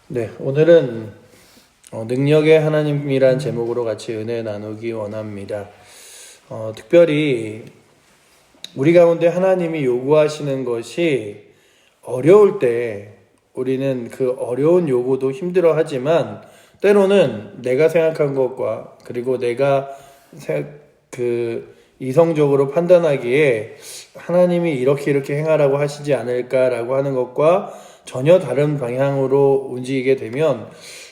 네, 오늘은 능력의 하나님이란 제목으로 같이 은혜 나누기 원합니다. 특별히 우리 가운데 하나님이 요구하시는 것이 어려울 때 우리는 그 어려운 요구도 힘들어 하지만 때로는 내가 생각한 것과 그리고 내가 이성적으로 판단하기에 하나님이 이렇게 행하라고 하시지 않을까라고 하는 것과 전혀 다른 방향으로 움직이게 되면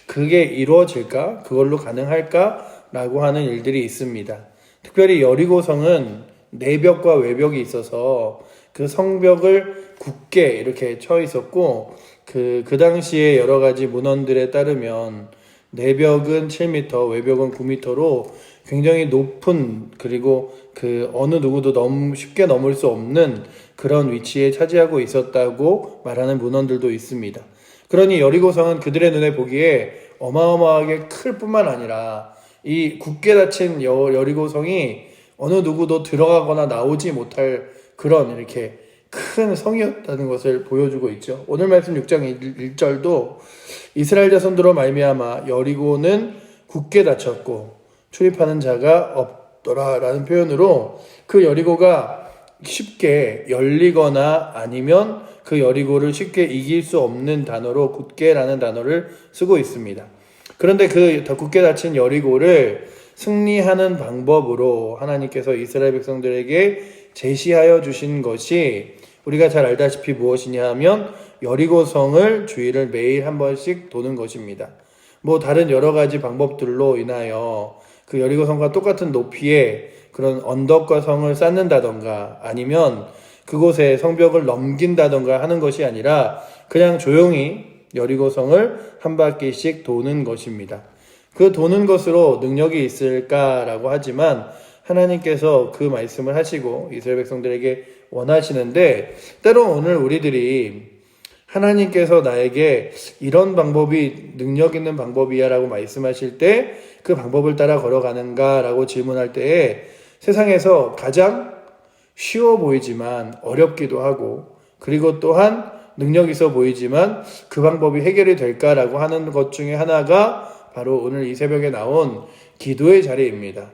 그게 이루어질까? 그걸로 가능할까? 라고 하는 일들이 있습니다. 특별히 여리고성은 내벽과 외벽이 있어서 그 성벽을 굳게 이렇게 쳐 있었고 그 당시에 여러 가지 문헌들에 따르면 내벽은 7m, 외벽은 9m로 굉장히 높은 그리고 그 어느 누구도 쉽게 넘을 수 없는 그런 위치에 차지하고 있었다고 말하는 문헌들도 있습니다. 그러니 여리고성은 그들의 눈에 보기에 어마어마하게 클 뿐만 아니라 이 굳게 닫힌 여리고성이 어느 누구도 들어가거나 나오지 못할 그런 이렇게 큰 성이었다는 것을 보여주고 있죠. 오늘 말씀 6장 1절도 이스라엘 자손들로 말미암아 여리고는 굳게 닫혔고 출입하는 자가 없더라 라는 표현으로 그 여리고가 쉽게 열리거나 아니면 그 여리고를 쉽게 이길 수 없는 단어로 굳게라는 단어를 쓰고 있습니다. 그런데 그 굳게 닫힌 여리고를 승리하는 방법으로 하나님께서 이스라엘 백성들에게 제시하여 주신 것이 우리가 잘 알다시피 무엇이냐 하면 여리고성을 주위를 매일 한 번씩 도는 것입니다. 다른 여러 가지 방법들로 인하여 그 여리고성과 똑같은 높이의 그런 언덕과 성을 쌓는다던가 아니면 그곳에 성벽을 넘긴다던가 하는 것이 아니라 그냥 조용히 여리고성을 한 바퀴씩 도는 것입니다. 그 도는 것으로 능력이 있을까라고 하지만 하나님께서 그 말씀을 하시고 이스라엘 백성들에게 원하시는데 때로 오늘 우리들이 하나님께서 나에게 이런 방법이 능력 있는 방법이야 라고 말씀하실 때 그 방법을 따라 걸어가는가 라고 질문할 때에 세상에서 가장 쉬워 보이지만 어렵기도 하고 그리고 또한 능력 있어 보이지만 그 방법이 해결이 될까라고 하는 것 중에 하나가 바로 오늘 이 새벽에 나온 기도의 자리입니다.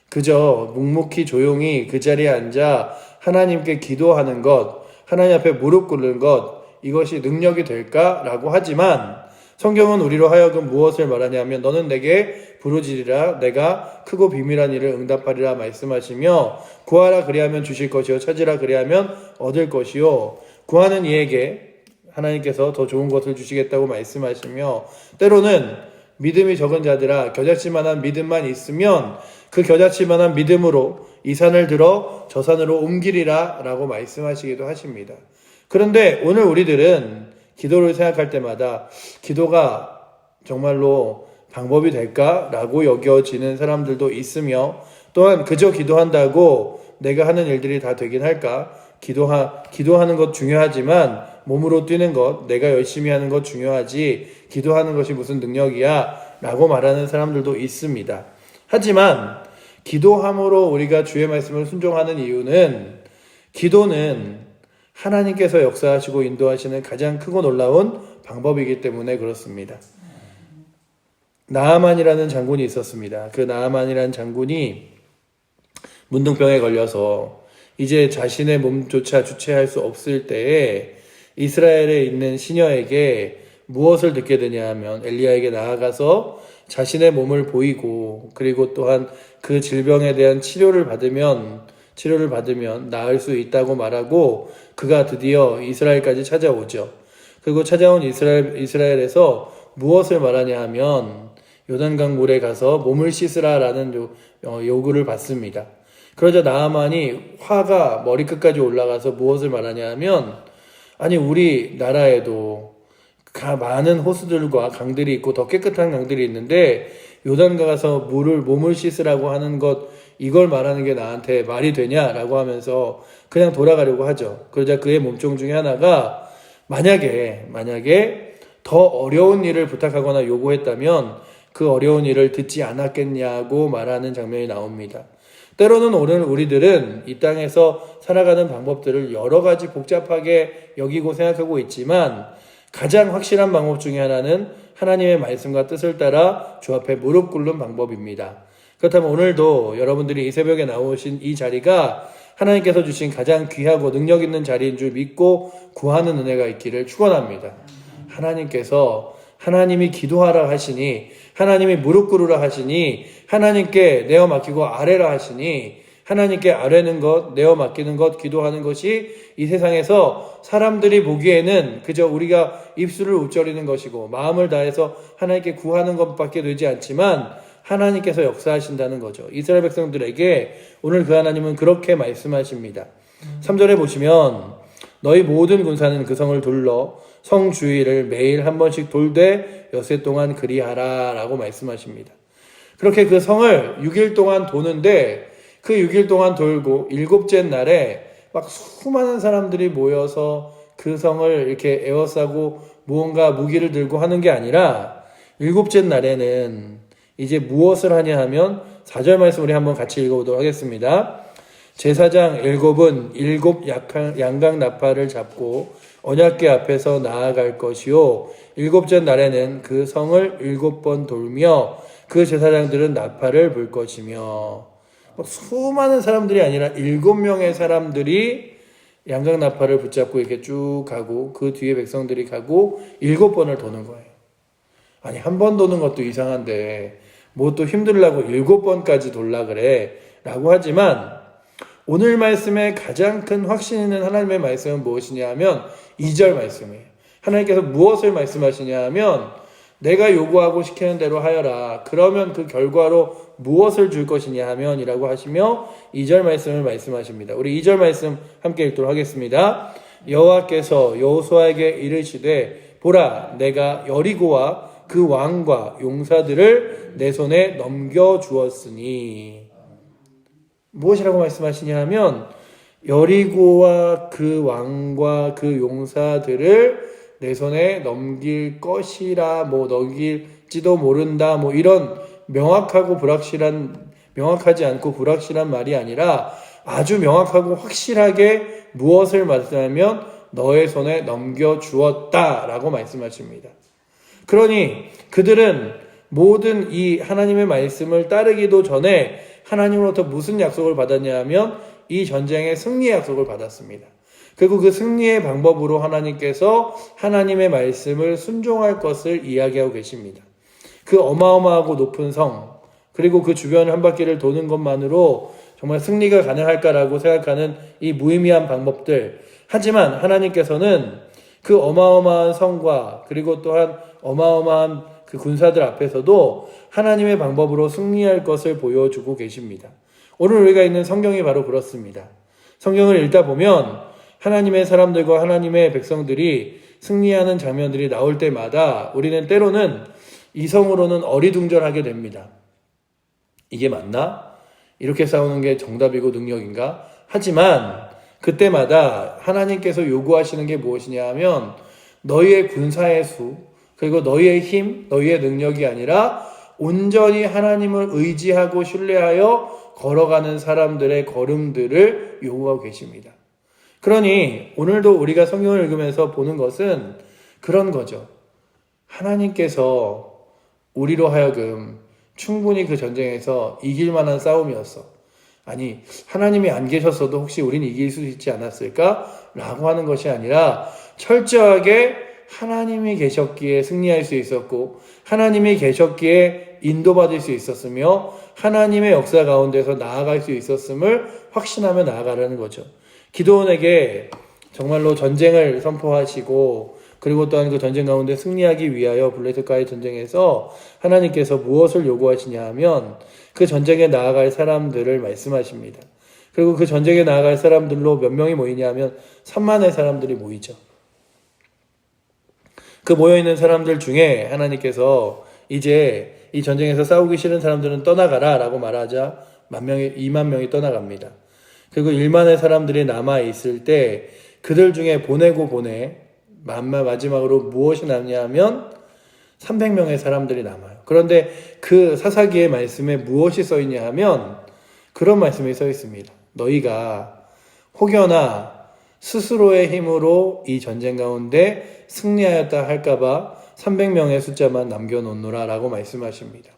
그저 묵묵히 조용히 그 자리에 앉아 하나님께 기도하는 것, 하나님 앞에 무릎 꿇는 것, 이것이 능력이 될까라고 하지만 성경은 우리로 하여금 무엇을 말하냐면 너는 내게 부르짖으라 내가 크고 비밀한 일을 응답하리라 말씀하시며 구하라 그리하면 주실 것이요 찾으라 그리하면 얻을 것이요 구하는 이에게 하나님께서 더 좋은 것을 주시겠다고 말씀하시며 때로는 믿음이 적은 자들아 겨자씨만한 믿음만 있으면 그 겨자씨만한 믿음으로 이 산을 들어 저 산으로 옮기리라 라고 말씀하시기도 하십니다. 그런데 오늘 우리들은 기도를 생각할 때마다 기도가 정말로 방법이 될까라고 여겨지는 사람들도 있으며 또한 그저 기도한다고 내가 하는 일들이 다 되긴 할까? 기도하는 것 중요하지만 몸으로 뛰는 것, 내가 열심히 하는 것 중요하지 기도하는 것이 무슨 능력이야? 라고 말하는 사람들도 있습니다. 하지만 기도함으로 우리가 주의 말씀을 순종하는 이유는 기도는 하나님께서 역사하시고 인도하시는 가장 크고 놀라운 방법이기 때문에 그렇습니다. 나아만이라는 장군이 있었습니다. 그 나아만이라는 장군이 문둥병에 걸려서 이제 자신의 몸조차 주체할 수 없을 때에 이스라엘에 있는 시녀에게 무엇을 듣게 되냐 하면 엘리야에게 나아가서 자신의 몸을 보이고 그리고 또한 그 질병에 대한 치료를 받으면 나을 수 있다고 말하고 그가 드디어 이스라엘까지 찾아오죠. 그리고 찾아온 이스라엘에서 무엇을 말하냐 하면 요단강 물에 가서 몸을 씻으라라는 요구를 받습니다. 그러자 나아만이 화가 머리끝까지 올라가서 무엇을 말하냐 하면 아니 우리 나라에도 많은 호수들과 강들이 있고 더 깨끗한 강들이 있는데 요단강 가서 몸을 씻으라고 하는 것 이걸 말하는 게 나한테 말이 되냐라고 하면서 그냥 돌아가려고 하죠. 그러자 그의 몸종 중에 하나가 만약에 더 어려운 일을 부탁하거나 요구했다면 그 어려운 일을 듣지 않았겠냐고 말하는 장면이 나옵니다. 때로는 오늘 우리들은 이 땅에서 살아가는 방법들을 여러 가지 복잡하게 여기고 생각하고 있지만 가장 확실한 방법 중에 하나는 하나님의 말씀과 뜻을 따라 주 앞에 무릎 꿇는 방법입니다. 그렇다면 오늘도 여러분들이 이 새벽에 나오신 이 자리가 하나님께서 주신 가장 귀하고 능력 있는 자리인 줄 믿고 구하는 은혜가 있기를 축원합니다. 하나님께서 하나님이 기도하라 하시니, 하나님이 무릎 꿇으라 하시니, 하나님께 내어 맡기고 아뢰라 하시니, 하나님께 아뢰는 것, 내어 맡기는 것, 기도하는 것이 이 세상에서 사람들이 보기에는 그저 우리가 입술을 우쩌리는 것이고 마음을 다해서 하나님께 구하는 것밖에 되지 않지만 하나님께서 역사하신다는 거죠. 이스라엘 백성들에게 오늘 그 하나님은 그렇게 말씀하십니다. 3절에 보시면 너희 모든 군사는 그 성을 둘러 성 주위를 매일 한 번씩 돌되 엿새 동안 그리하라 라고 말씀하십니다. 그렇게 그 성을 6일 동안 도는데 그 6일 동안 돌고 7째 날에 막 수많은 사람들이 모여서 그 성을 이렇게 에워싸고 무언가 무기를 들고 하는 게 아니라 7째 날에는 이제 무엇을 하냐 하면 4절 말씀 우리 한번 같이 읽어보도록 하겠습니다. 제사장 7은 7 양각 나팔을 잡고 언약궤 앞에서 나아갈 것이요 7째 날에는 그 성을 7번 돌며 그 제사장들은 나팔을 불 것이며 수많은 사람들이 아니라 7명의 사람들이 양각 나팔을 붙잡고 이렇게 쭉 가고 그 뒤에 백성들이 가고 7번을 도는 거예요. 아니 한 번 도는 것도 이상한데 뭐 또 힘들라고 7번까지 돌라 그래 라고 하지만 오늘 말씀의 가장 큰 확신 있는 하나님의 말씀은 무엇이냐 하면 2절 말씀이에요. 하나님께서 무엇을 말씀하시냐 하면 내가 요구하고 시키는 대로 하여라. 그러면 그 결과로 무엇을 줄 것이냐 하면 이라고 하시며 2절 말씀을 말씀하십니다. 우리 2절 말씀 함께 읽도록 하겠습니다. 여호와께서 여호수아에게 이르시되 보라 내가 여리고와 그 왕과 용사들을 내 손에 넘겨주었으니 무엇이라고 말씀하시냐 하면 여리고와 그 왕과 그 용사들을 내 손에 넘길 것이라 넘길지도 모른다 이런 명확하지 않고 불확실한 말이 아니라 아주 명확하고 확실하게 무엇을 말씀하면 너의 손에 넘겨주었다 라고 말씀하십니다. 그러니 그들은 모든 이 하나님의 말씀을 따르기도 전에 하나님으로부터 무슨 약속을 받았냐 하면 이 전쟁의 승리의 약속을 받았습니다. 그리고 그 승리의 방법으로 하나님께서 하나님의 말씀을 순종할 것을 이야기하고 계십니다. 그 어마어마하고 높은 성, 그리고 그 주변 한 바퀴를 도는 것만으로 정말 승리가 가능할까라고 생각하는 이 무의미한 방법들. 하지만 하나님께서는 그 어마어마한 성과 그리고 또한 어마어마한 그 군사들 앞에서도 하나님의 방법으로 승리할 것을 보여주고 계십니다. 오늘 우리가 있는 성경이 바로 그렇습니다. 성경을 읽다 보면 하나님의 사람들과 하나님의 백성들이 승리하는 장면들이 나올 때마다 우리는 때로는 이성으로는 어리둥절하게 됩니다. 이게 맞나? 이렇게 싸우는 게 정답이고 능력인가? 하지만 그때마다 하나님께서 요구하시는 게 무엇이냐 하면 너희의 군사의 수, 그리고 너희의 힘, 너희의 능력이 아니라 온전히 하나님을 의지하고 신뢰하여 걸어가는 사람들의 걸음들을 요구하고 계십니다. 그러니 오늘도 우리가 성경을 읽으면서 보는 것은 그런 거죠. 하나님께서 우리로 하여금 충분히 그 전쟁에서 이길 만한 싸움이었어. 아니 하나님이 안 계셨어도 혹시 우린 이길 수 있지 않았을까? 라고 하는 것이 아니라 철저하게 하나님이 계셨기에 승리할 수 있었고 하나님이 계셨기에 인도받을 수 있었으며 하나님의 역사 가운데서 나아갈 수 있었음을 확신하며 나아가라는 거죠. 기드온에게 정말로 전쟁을 선포하시고 그리고 또한 그 전쟁 가운데 승리하기 위하여 블레셋과의 전쟁에서 하나님께서 무엇을 요구하시냐 하면 그 전쟁에 나아갈 사람들을 말씀하십니다. 그리고 그 전쟁에 나아갈 사람들로 몇 명이 모이냐 하면 3만의 사람들이 모이죠. 그 모여있는 사람들 중에 하나님께서 이제 이 전쟁에서 싸우기 싫은 사람들은 떠나가라 라고 말하자 2만 명이 떠나갑니다. 그리고 1만의 사람들이 남아있을 때 그들 중에 마지막으로 무엇이 남냐 하면 300명의 사람들이 남아요. 그런데 그 사사기의 말씀에 무엇이 써 있냐 하면 그런 말씀이 써 있습니다. 너희가 혹여나 스스로의 힘으로 이 전쟁 가운데 승리하였다 할까봐 300명의 숫자만 남겨놓노라 라고 말씀하십니다.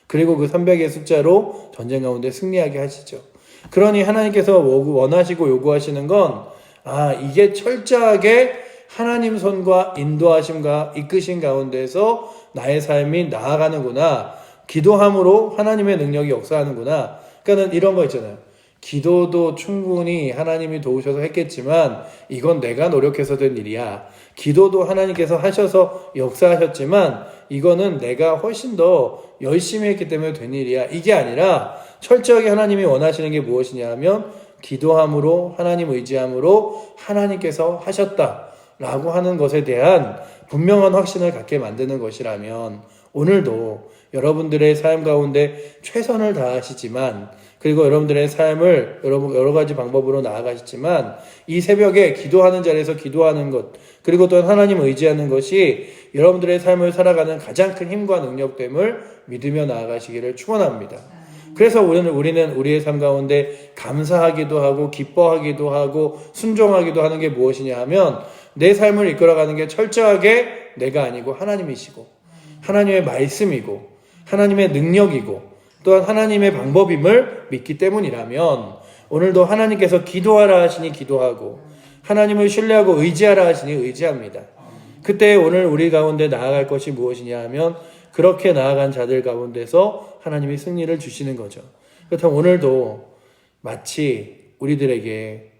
그리고 그 300의 숫자로 전쟁 가운데 승리하게 하시죠. 그러니 하나님께서 원하시고 요구하시는 건 이게 철저하게 하나님 손과 인도하심과 이끄신 가운데서 나의 삶이 나아가는구나. 기도함으로 하나님의 능력이 역사하는구나. 그러니까 이런 거 있잖아요. 기도도 충분히 하나님이 도우셔서 했겠지만 이건 내가 노력해서 된 일이야. 기도도 하나님께서 하셔서 역사하셨지만 이거는 내가 훨씬 더 열심히 했기 때문에 된 일이야. 이게 아니라 철저하게 하나님이 원하시는 게 무엇이냐 하면 기도함으로 하나님 의지함으로 하나님께서 하셨다라고 하는 것에 대한 분명한 확신을 갖게 만드는 것이라면 오늘도 여러분들의 삶 가운데 최선을 다하시지만 그리고 여러분들의 삶을 여러 가지 방법으로 나아가시지만 이 새벽에 기도하는 자리에서 기도하는 것 그리고 또 하나님을 의지하는 것이 여러분들의 삶을 살아가는 가장 큰 힘과 능력됨을 믿으며 나아가시기를 축원합니다. 그래서 우리는 우리의 삶 가운데 감사하기도 하고 기뻐하기도 하고 순종하기도 하는 게 무엇이냐 하면 내 삶을 이끌어가는 게 철저하게 내가 아니고 하나님이시고 하나님의 말씀이고 하나님의 능력이고 또한 하나님의 방법임을 믿기 때문이라면 오늘도 하나님께서 기도하라 하시니 기도하고 하나님을 신뢰하고 의지하라 하시니 의지합니다. 그때 오늘 우리 가운데 나아갈 것이 무엇이냐 하면 그렇게 나아간 자들 가운데서 하나님이 승리를 주시는 거죠. 그렇다면 오늘도 마치 우리들에게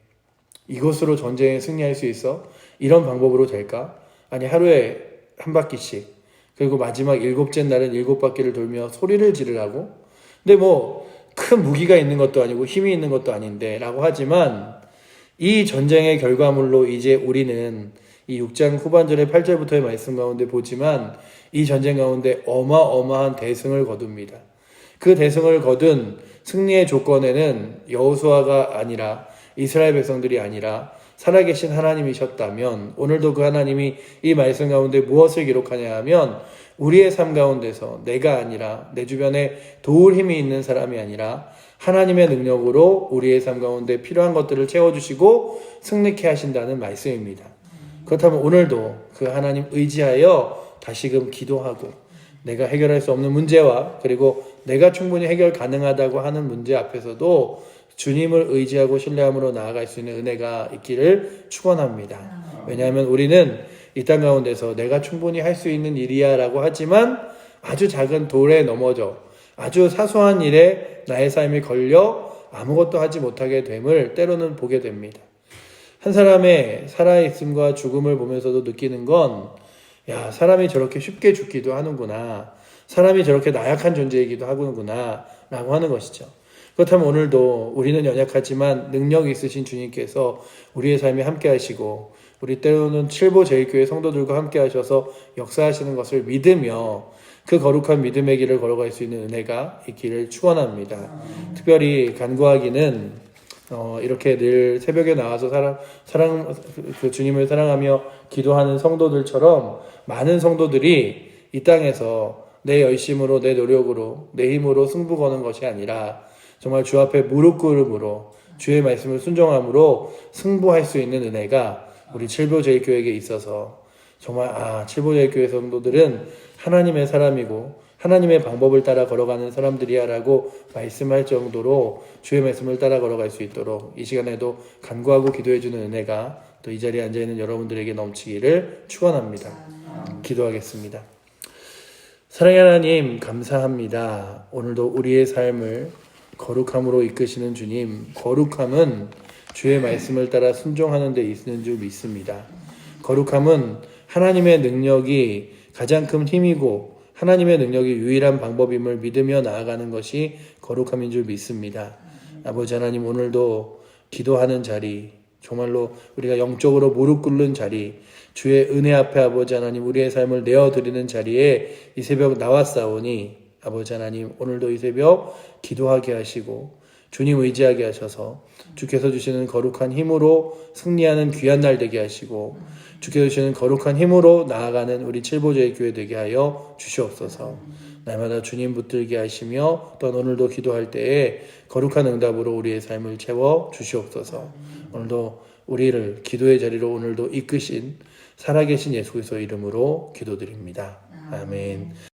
이것으로 전쟁에 승리할 수 있어? 이런 방법으로 될까? 아니 하루에 한 바퀴씩 그리고 마지막 7째 날은 7바퀴를 돌며 소리를 지르라고? 근데 큰 무기가 있는 것도 아니고 힘이 있는 것도 아닌데 라고 하지만 이 전쟁의 결과물로 이제 우리는 이 6장 후반절의 8절부터의 말씀 가운데 보지만 이 전쟁 가운데 어마어마한 대승을 거둡니다. 그 대승을 거둔 승리의 조건에는 여호수아가 아니라 이스라엘 백성들이 아니라 살아계신 하나님이셨다면 오늘도 그 하나님이 이 말씀 가운데 무엇을 기록하냐 하면 우리의 삶 가운데서 내가 아니라 내 주변에 도울 힘이 있는 사람이 아니라 하나님의 능력으로 우리의 삶 가운데 필요한 것들을 채워주시고 승리케 하신다는 말씀입니다. 그렇다면 오늘도 그 하나님 의지하여 다시금 기도하고 내가 해결할 수 없는 문제와 그리고 내가 충분히 해결 가능하다고 하는 문제 앞에서도 주님을 의지하고 신뢰함으로 나아갈 수 있는 은혜가 있기를 축원합니다. 왜냐하면 우리는 이 땅 가운데서 내가 충분히 할 수 있는 일이야 라고 하지만 아주 작은 돌에 넘어져 아주 사소한 일에 나의 삶이 걸려 아무것도 하지 못하게 됨을 때로는 보게 됩니다. 한 사람의 살아있음과 죽음을 보면서도 느끼는 건 사람이 저렇게 쉽게 죽기도 하는구나. 사람이 저렇게 나약한 존재이기도 하는구나 라고 하는 것이죠. 그렇다면 오늘도 우리는 연약하지만 능력이 있으신 주님께서 우리의 삶에 함께 하시고 우리 때로는 칠보 제일교회 성도들과 함께 하셔서 역사하시는 것을 믿으며 그 거룩한 믿음의 길을 걸어갈 수 있는 은혜가 있기를 축원합니다. 특별히 간구하기는 이렇게 늘 새벽에 나와서 그 주님을 사랑하며 기도하는 성도들처럼 많은 성도들이 이 땅에서 내 열심으로 내 노력으로 내 힘으로 승부 거는 것이 아니라 정말 주 앞에 무릎 꿇음으로 주의 말씀을 순종함으로 승부할 수 있는 은혜가 우리 칠보제일교회에게 있어서 정말 칠보제일교회 성도들은 하나님의 사람이고 하나님의 방법을 따라 걸어가는 사람들이야 라고 말씀할 정도로 주의 말씀을 따라 걸어갈 수 있도록 이 시간에도 간구하고 기도해주는 은혜가 또 이 자리에 앉아있는 여러분들에게 넘치기를 축원합니다. 기도하겠습니다. 사랑의 하나님 감사합니다. 오늘도 우리의 삶을 거룩함으로 이끄시는 주님, 거룩함은 주의 말씀을 따라 순종하는 데 있는 줄 믿습니다. 거룩함은 하나님의 능력이 가장 큰 힘이고 하나님의 능력이 유일한 방법임을 믿으며 나아가는 것이 거룩함인 줄 믿습니다. 아버지 하나님 오늘도 기도하는 자리, 정말로 우리가 영적으로 무릎 꿇는 자리, 주의 은혜 앞에 아버지 하나님 우리의 삶을 내어드리는 자리에 이 새벽 나왔사오니 아버지 하나님 오늘도 이 새벽 기도하게 하시고 주님 의지하게 하셔서 주께서 주시는 거룩한 힘으로 승리하는 귀한 날 되게 하시고 주께서 주시는 거룩한 힘으로 나아가는 우리 칠보제의 교회 되게 하여 주시옵소서. 날마다 주님 붙들게 하시며 또 오늘도 기도할 때에 거룩한 응답으로 우리의 삶을 채워 주시옵소서. 오늘도 우리를 기도의 자리로 오늘도 이끄신 살아계신 예수 그리스도 이름으로 기도드립니다. 아멘.